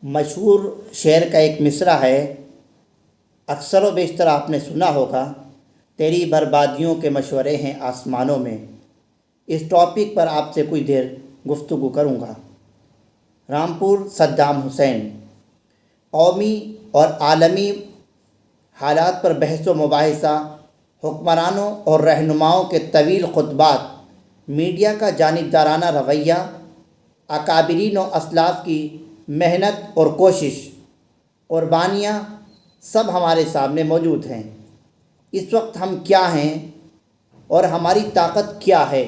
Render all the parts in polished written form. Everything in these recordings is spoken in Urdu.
مشہور شعر کا ایک مصرع ہے، اکثر و بیشتر آپ نے سنا ہوگا، تیری بربادیوں کے مشورے ہیں آسمانوں میں۔ اس ٹاپک پر آپ سے کچھ دیر گفتگو کروں گا۔ Rampur Saddam Hussein. قومی اور عالمی حالات پر بحث و مباحثہ، حکمرانوں اور رہنماؤں کے طویل خطبات، میڈیا کا جانبدارانہ رویہ، اکابرین و اسلاف کی محنت اور کوشش، قربانیاں سب ہمارے سامنے موجود ہیں۔ اس وقت ہم کیا ہیں اور ہماری طاقت کیا ہے،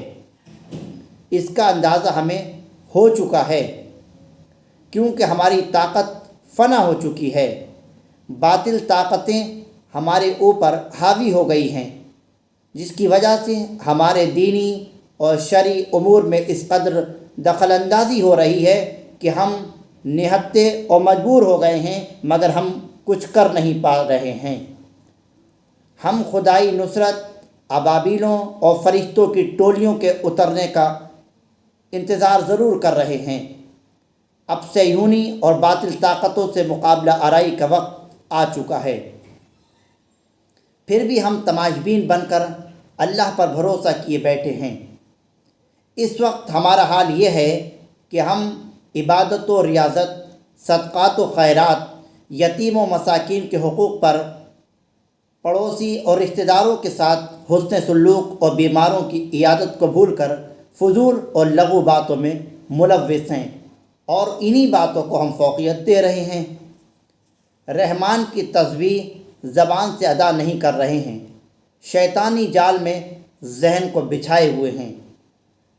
اس کا اندازہ ہمیں ہو چکا ہے، کیونکہ ہماری طاقت فنا ہو چکی ہے۔ باطل طاقتیں ہمارے اوپر حاوی ہو گئی ہیں، جس کی وجہ سے ہمارے دینی اور شرعی امور میں اس قدر دخل اندازی ہو رہی ہے کہ ہم نہتے اور مجبور ہو گئے ہیں، مگر ہم کچھ کر نہیں پا رہے ہیں۔ ہم خدائی نصرت، ابابیلوں اور فرشتوں کی ٹولیوں کے اترنے کا انتظار ضرور کر رہے ہیں۔ اب صہیونی اور باطل طاقتوں سے مقابلہ آرائی کا وقت آ چکا ہے۔ پھر بھی ہم تماشبین بن کر اللہ پر بھروسہ کیے بیٹھے ہیں۔ اس وقت ہمارا حال یہ ہے کہ ہم عبادت و ریاضت، صدقات و خیرات، یتیم و مساکین کے حقوق پر، پڑوسی اور رشتہ داروں کے ساتھ حسن سلوک اور بیماروں کی عیادت کو بھول کر فضول اور لغو باتوں میں ملوث ہیں، اور انہی باتوں کو ہم فوقیت دے رہے ہیں۔ رحمان کی تسبیح زبان سے ادا نہیں کر رہے ہیں، شیطانی جال میں ذہن کو بچھائے ہوئے ہیں۔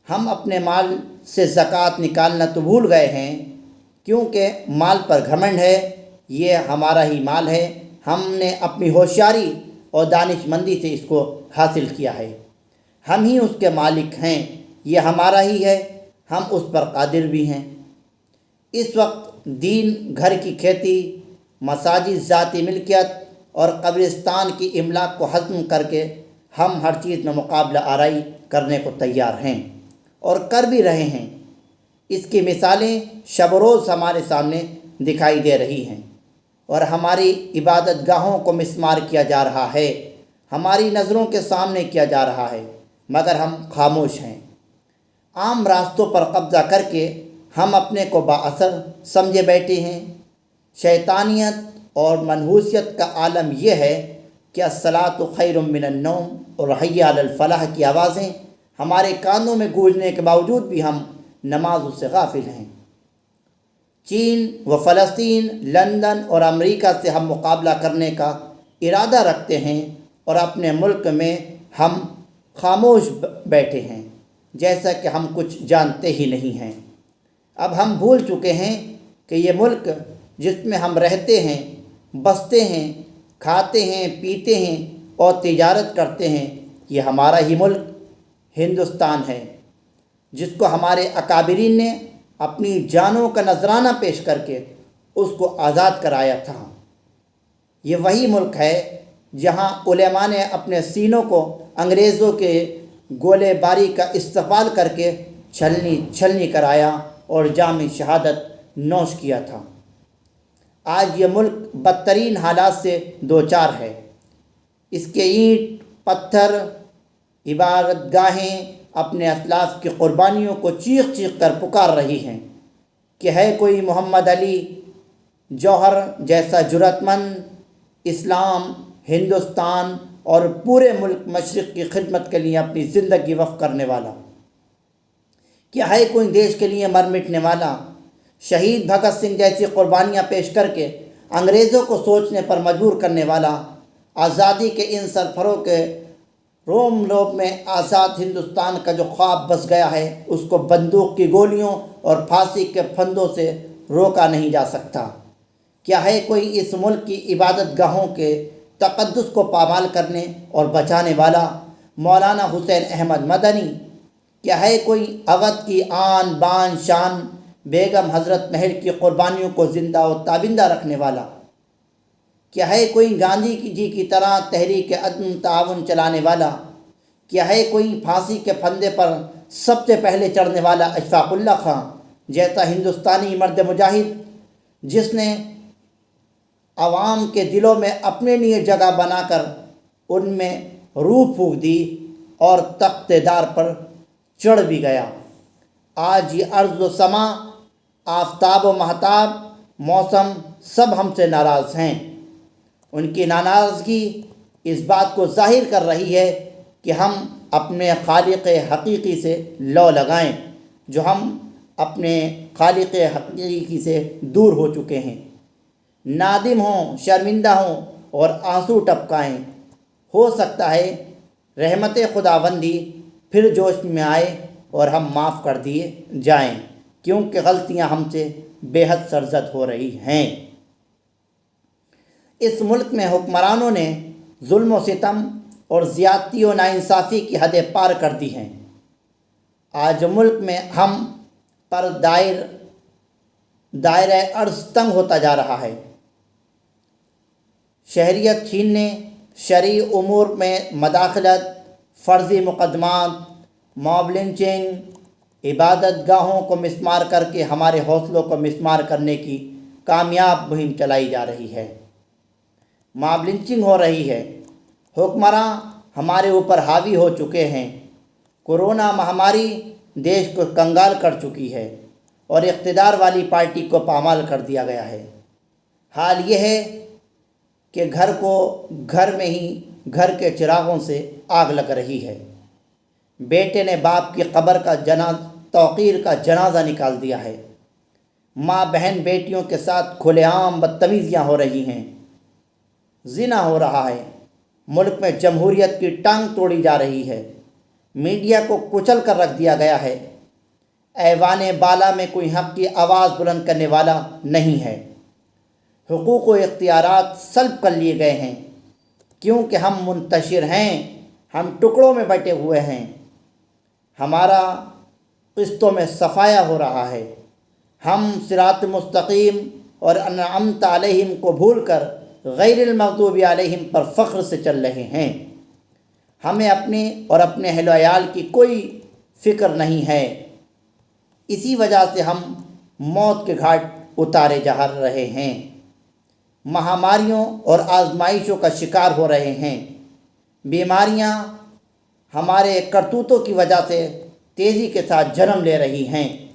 ہم اپنے مال سے زکوٰۃ نکالنا تو بھول گئے ہیں، کیونکہ مال پر گھمنڈ ہے، یہ ہمارا ہی مال ہے، ہم نے اپنی ہوشیاری اور دانش مندی سے اس کو حاصل کیا ہے، ہم ہی اس کے مالک ہیں، یہ ہمارا ہی ہے، ہم اس پر قادر بھی ہیں۔ اس وقت دین، گھر کی کھیتی، مساجد ذاتی ملکیت اور قبرستان کی املاک کو ختم کر کے ہم ہر چیز میں مقابلہ آرائی کرنے کو تیار ہیں اور کر بھی رہے ہیں۔ اس کی مثالیں شب و روز ہمارے سامنے دکھائی دے رہی ہیں، اور ہماری عبادت گاہوں کو مسمار کیا جا رہا ہے، ہماری نظروں کے سامنے کیا جا رہا ہے، مگر ہم خاموش ہیں۔ عام راستوں پر قبضہ کر کے ہم اپنے کو بااثر سمجھے بیٹھے ہیں۔ شیطانیت اور منحوسیت کا عالم یہ ہے کہ الصلاۃ خیر من النوم اور حی علی الفلاح کی آوازیں ہمارے کانوں میں گونجنے کے باوجود بھی ہم نماز سے غافل ہیں۔ چین و فلسطین، لندن اور امریکہ سے ہم مقابلہ کرنے کا ارادہ رکھتے ہیں، اور اپنے ملک میں ہم خاموش بیٹھے ہیں، جیسا کہ ہم کچھ جانتے ہی نہیں ہیں۔ اب ہم بھول چکے ہیں کہ یہ ملک جس میں ہم رہتے ہیں، بستے ہیں، کھاتے ہیں، پیتے ہیں اور تجارت کرتے ہیں، یہ ہمارا ہی ملک ہندوستان ہے، جس کو ہمارے اکابرین نے اپنی جانوں کا نذرانہ پیش کر کے اس کو آزاد کرایا تھا۔ یہ وہی ملک ہے جہاں علماء نے اپنے سینوں کو انگریزوں کے گولے باری کا استقبال کر کے چھلنی کرایا اور جام شہادت نوش کیا تھا۔ آج یہ ملک بدترین حالات سے دوچار ہے۔ اس کے اینٹ، پتھر، عبادت گاہیں اپنے اسلاف کی قربانیوں کو چیخ چیخ کر پکار رہی ہیں کہ ہے کوئی محمد علی جوہر جیسا جرأت مند اسلام، ہندوستان اور پورے ملک مشرق کی خدمت کے لیے اپنی زندگی وقف کرنے والا؟ کیا ہے کوئی دیش کے لیے مر مٹنے والا؟ شہید بھگت سنگھ جیسی قربانیاں پیش کر کے انگریزوں کو سوچنے پر مجبور کرنے والا، آزادی کے ان سرفروں کے روم روم میں آزاد ہندوستان کا جو خواب بس گیا ہے، اس کو بندوق کی گولیوں اور پھانسی کے پھندوں سے روکا نہیں جا سکتا۔ کیا ہے کوئی اس ملک کی عبادت گاہوں کے تقدس کو پامال کرنے اور بچانے والا؟ مولانا حسین احمد مدنی۔ کیا ہے کوئی اودھ کی آن بان شان بیگم حضرت مہر کی قربانیوں کو زندہ و تابندہ رکھنے والا؟ کیا ہے کوئی گاندھی جی کی طرح تحریک عدم تعاون چلانے والا؟ کیا ہے کوئی پھانسی کے پھندے پر سب سے پہلے چڑھنے والا اشفاق اللہ خان جیسا ہندوستانی مرد مجاہد جس نے عوام کے دلوں میں اپنے لیے جگہ بنا کر ان میں روح پھونک دی اور تخت دار پر چڑھ بھی گیا۔ آج یہ ارض و سما، آفتاب و مہتاب، موسم سب ہم سے ناراض ہیں۔ ان کی ناراضگی اس بات کو ظاہر کر رہی ہے کہ ہم اپنے خالق حقیقی سے لو لگائیں، جو ہم اپنے خالق حقیقی سے دور ہو چکے ہیں۔ نادم ہوں، شرمندہ ہوں اور آنسو ٹپکائیں۔ ہو سکتا ہے رحمت خداوندی پھر جوش میں آئے اور ہم معاف کر دیے جائیں، کیونکہ غلطیاں ہم سے بے حد سرزد ہو رہی ہیں۔ اس ملک میں حکمرانوں نے ظلم و ستم اور زیادتی و ناانصافی کی حدیں پار کر دی ہیں۔ آج ملک میں ہم پر دائرہ ارض تنگ ہوتا جا رہا ہے۔ شہریت چھیننے، شرعی امور میں مداخلت، فرضی مقدمات، موب لنچنگ، عبادت گاہوں کو مسمار کر کے ہمارے حوصلوں کو مسمار کرنے کی کامیاب مہم چلائی جا رہی ہے۔ موب لنچنگ ہو رہی ہے، حکمراں ہمارے اوپر حاوی ہو چکے ہیں۔ کورونا مہاماری دیش کو کنگال کر چکی ہے اور اقتدار والی پارٹی کو پامال کر دیا گیا ہے۔ حال یہ ہے کہ گھر میں ہی گھر کے چراغوں سے آگ لگ رہی ہے۔ بیٹے نے باپ کی قبر کا توقیر کا جنازہ نکال دیا ہے۔ ماں بہن بیٹیوں کے ساتھ کھلے عام بدتمیزیاں ہو رہی ہیں۔ زنا ہو رہا ہے۔ ملک میں جمہوریت کی ٹانگ توڑی جا رہی ہے۔ میڈیا کو کچل کر رکھ دیا گیا ہے۔ ایوان بالا میں کوئی حق کی آواز بلند کرنے والا نہیں ہے۔ حقوق و اختیارات سلب کر لیے گئے ہیں، کیونکہ ہم منتشر ہیں، ہم ٹکڑوں میں بٹے ہوئے ہیں۔ ہمارا قسطوں میں صفایا ہو رہا ہے۔ ہم صراط مستقیم اور انعمت علیہم کو بھول کر غیر المغضوب علیہم پر فخر سے چل رہے ہیں۔ ہمیں اپنے اور اپنے اہل و عیال کی کوئی فکر نہیں ہے۔ اسی وجہ سے ہم موت کے گھاٹ اتارے جا رہے ہیں، مہاماریوں اور آزمائشوں کا شکار ہو رہے ہیں۔ بیماریاں ہمارے کرتوتوں کی وجہ سے تیزی کے ساتھ جنم لے رہی ہیں،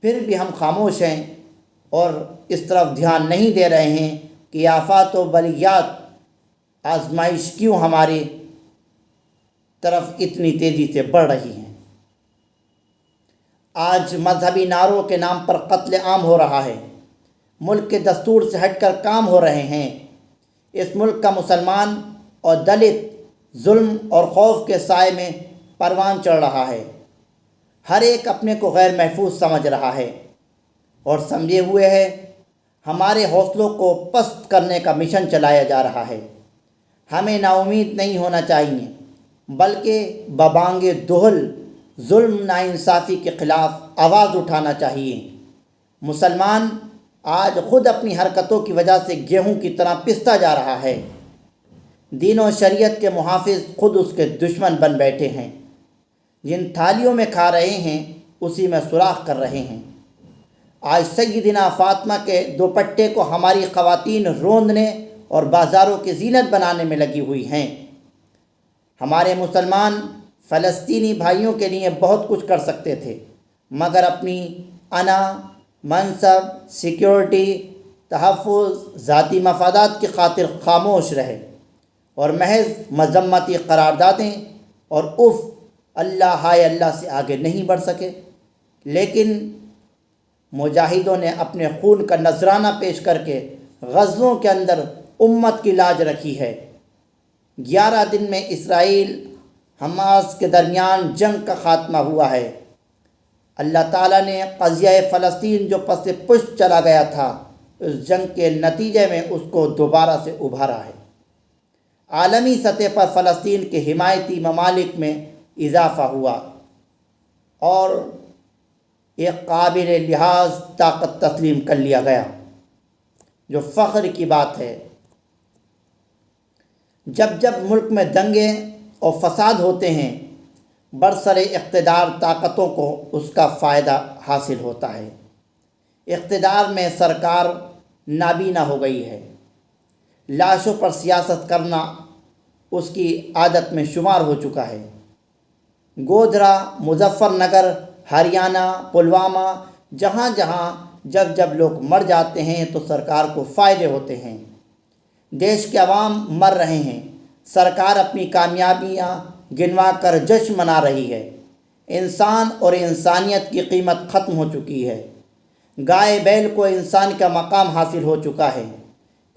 پھر بھی ہم خاموش ہیں اور اس طرف دھیان نہیں دے رہے ہیں کہ آفات و بلیات، آزمائش کیوں ہماری طرف اتنی تیزی سے بڑھ رہی ہیں۔ آج مذہبی نعروں کے نام پر قتل عام ہو رہا ہے۔ ملک کے دستور سے ہٹ کر کام ہو رہے ہیں۔ اس ملک کا مسلمان اور دلت ظلم اور خوف کے سائے میں پروان چڑھ رہا ہے۔ ہر ایک اپنے کو غیر محفوظ سمجھ رہا ہے اور سمجھے ہوئے ہے۔ ہمارے حوصلوں کو پست کرنے کا مشن چلایا جا رہا ہے۔ ہمیں نا امید نہیں ہونا چاہیے، بلکہ ببانگ دہل ظلم ناانصافی کے خلاف آواز اٹھانا چاہیے۔ مسلمان آج خود اپنی حرکتوں کی وجہ سے گیہوں کی طرح پستا جا رہا ہے۔ دین و شریعت کے محافظ خود اس کے دشمن بن بیٹھے ہیں۔ جن تھالیوں میں کھا رہے ہیں اسی میں سوراخ کر رہے ہیں۔ آج سیدنا فاطمہ کے دوپٹے کو ہماری خواتین روندنے اور بازاروں کی زینت بنانے میں لگی ہوئی ہیں۔ ہمارے مسلمان فلسطینی بھائیوں کے لیے بہت کچھ کر سکتے تھے، مگر اپنی انا، منصب، سیکیورٹی، تحفظ، ذاتی مفادات کی خاطر خاموش رہے اور محض مذمتی قراردادیں اور اف اللہ ہائے اللہ سے آگے نہیں بڑھ سکے۔ لیکن مجاہدوں نے اپنے خون کا نذرانہ پیش کر کے غزوں کے اندر امت کی لاج رکھی ہے۔ 11 دن میں اسرائیل حماس کے درمیان جنگ کا خاتمہ ہوا ہے۔ اللہ تعالیٰ نے قضیہ فلسطین جو پس پشت چلا گیا تھا، اس جنگ کے نتیجے میں اس کو دوبارہ سے ابھارا ہے۔ عالمی سطح پر فلسطین کے حمایتی ممالک میں اضافہ ہوا اور ایک قابل لحاظ طاقت تسلیم کر لیا گیا، جو فخر کی بات ہے۔ جب جب ملک میں دنگے اور فساد ہوتے ہیں، برسر اقتدار طاقتوں کو اس کا فائدہ حاصل ہوتا ہے۔ اقتدار میں سرکار نابینا ہو گئی ہے۔ لاشوں پر سیاست کرنا اس کی عادت میں شمار ہو چکا ہے۔ گودھرا، مظفر نگر، ہریانہ، پلوامہ، جہاں جہاں جب لوگ مر جاتے ہیں تو سرکار کو فائدے ہوتے ہیں۔ دیش کے عوام مر رہے ہیں، سرکار اپنی کامیابیاں گنوا کر جشن منا رہی ہے۔ انسان اور انسانیت کی قیمت ختم ہو چکی ہے۔ گائے بیل کو انسان کا مقام حاصل ہو چکا ہے۔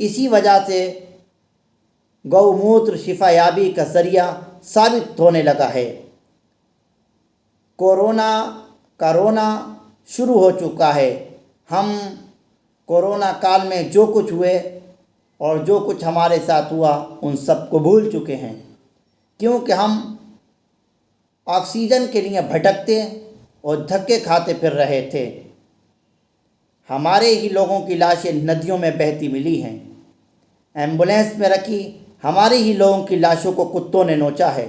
اسی وجہ سے گو موتر شفا یابی کا ذریعہ ثابت ہونے لگا ہے۔ کورونا شروع ہو چکا ہے۔ ہم کورونا کال میں جو کچھ ہوئے اور جو کچھ ہمارے ساتھ ہوا ان سب کو بھول چکے ہیں، کیونکہ ہم آکسیجن کے لیے بھٹکتے اور دھکے کھاتے پھر رہے تھے۔ ہمارے ہی لوگوں کی لاشیں ندیوں میں بہتی ملی ہیں، ایمبولینس میں رکھی ہمارے ہی لوگوں کی لاشوں کو کتوں نے نوچا ہے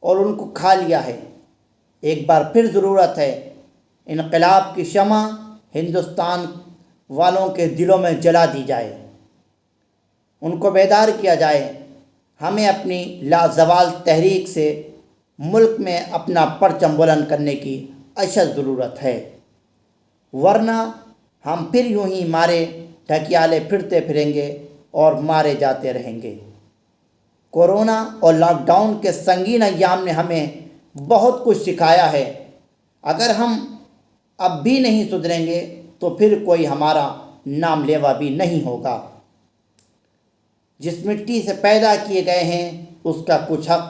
اور ان کو کھا لیا ہے۔ ایک بار پھر ضرورت ہے انقلاب کی شمع ہندوستان والوں کے دلوں میں جلا دی جائے، ان کو بیدار کیا جائے۔ ہمیں اپنی لازوال تحریک سے ملک میں اپنا پرچم بلند کرنے کی اشد ضرورت ہے، ورنہ ہم پھر یوں ہی مارے ڈھکیالے پھرتے پھریں گے اور مارے جاتے رہیں گے۔ کورونا اور لاک ڈاؤن کے سنگین ایام نے ہمیں بہت کچھ سکھایا ہے۔ اگر ہم اب بھی نہیں سدھریں گے تو پھر کوئی ہمارا نام لیوا بھی نہیں ہوگا۔ جس مٹی سے پیدا کیے گئے ہیں اس کا کچھ حق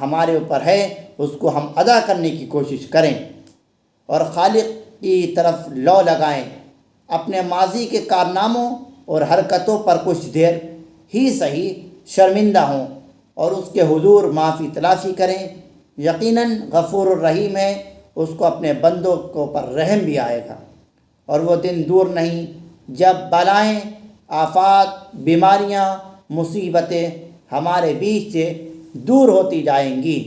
ہمارے اوپر ہے، اس کو ہم ادا کرنے کی کوشش کریں اور خالق کی طرف لو لگائیں۔ اپنے ماضی کے کارناموں اور حرکتوں پر کچھ دیر ہی صحیح شرمندہ ہوں اور اس کے حضور معافی تلاشی کریں۔ یقیناً غفور الرحیم ہے، اس کو اپنے بندوں کو پر رحم بھی آئے گا، اور وہ دن دور نہیں جب بلائیں، آفات، بیماریاں، مصیبتیں ہمارے بیچ سے دور ہوتی جائیں گی۔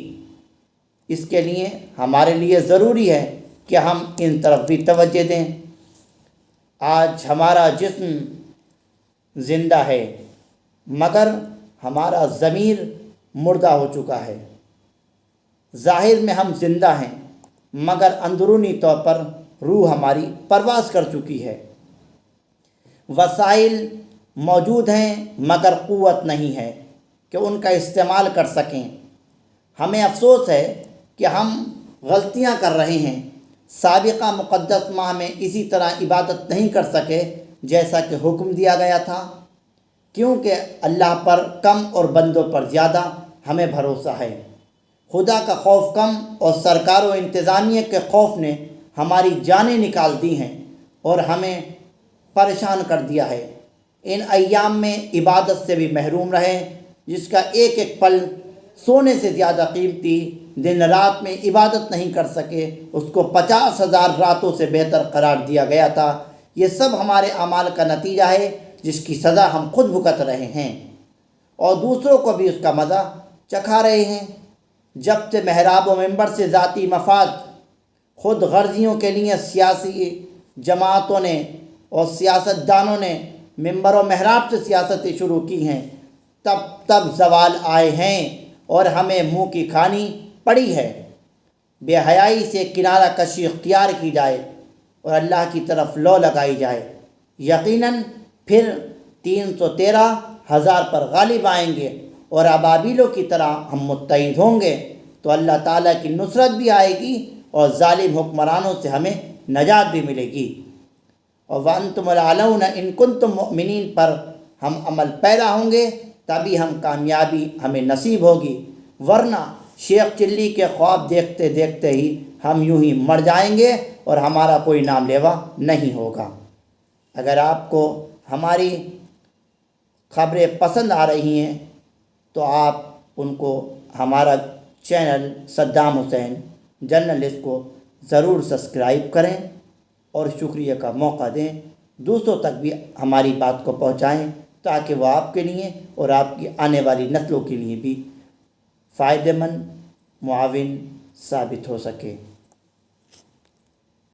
اس کے لیے ہمارے لیے ضروری ہے کہ ہم ان طرف بھی توجہ دیں۔ آج ہمارا جسم زندہ ہے مگر ہمارا ضمیر مردہ ہو چکا ہے۔ ظاہر میں ہم زندہ ہیں مگر اندرونی طور پر روح ہماری پرواز کر چکی ہے۔ وسائل موجود ہیں مگر قوت نہیں ہے کہ ان کا استعمال کر سکیں۔ ہمیں افسوس ہے کہ ہم غلطیاں کر رہے ہیں۔ سابقہ مقدس ماہ میں اسی طرح عبادت نہیں کر سکے جیسا کہ حکم دیا گیا تھا، کیونکہ اللہ پر کم اور بندوں پر زیادہ ہمیں بھروسہ ہے۔ خدا کا خوف کم اور سرکار و انتظامیہ کے خوف نے ہماری جانیں نکال دی ہیں اور ہمیں پریشان کر دیا ہے۔ ان ایام میں عبادت سے بھی محروم رہے، جس کا ایک ایک پل سونے سے زیادہ قیمتی، دن رات میں عبادت نہیں کر سکے، اس کو 50,000 راتوں سے بہتر قرار دیا گیا تھا۔ یہ سب ہمارے اعمال کا نتیجہ ہے جس کی سزا ہم خود بھگت رہے ہیں اور دوسروں کو بھی اس کا مزہ چکھا رہے ہیں۔ جب سے محراب و منبر سے ذاتی مفاد، خود غرضیوں کے لیے سیاسی جماعتوں نے اور سیاست دانوں نے منبر و محراب سے سیاستیں شروع کی ہیں، تب زوال آئے ہیں اور ہمیں منہ کی کھانی پڑی ہے۔ بے حیائی سے کنارہ کشی اختیار کی جائے اور اللہ کی طرف لو لگائی جائے، یقیناً پھر 313,000 پر غالب آئیں گے اور ابابیلوں کی طرح ہم متحد ہوں گے تو اللہ تعالیٰ کی نصرت بھی آئے گی اور ظالم حکمرانوں سے ہمیں نجات بھی ملے گی۔ اور وَأَنْتُمُ الْأَعْلَوْنَ إِن كُنتُم مُؤْمِنِينَ پر ہم عمل پیرا ہوں گے تبھی ہم کامیابی ہمیں نصیب ہوگی، ورنہ شیخ چلی کے خواب دیکھتے دیکھتے ہی ہم یوں ہی مر جائیں گے اور ہمارا کوئی نام لیوا نہیں ہوگا۔ اگر آپ کو ہماری خبریں پسند آ رہی ہیں تو آپ ان کو ہمارا چینل صدام حسین جرنلسٹ کو ضرور سبسکرائب کریں اور شکریہ کا موقع دیں، دوسروں تک بھی ہماری بات کو پہنچائیں تاکہ وہ آپ کے لیے اور آپ کی آنے والی نسلوں کے لیے بھی فائدہ مند معاون ثابت ہو سکے۔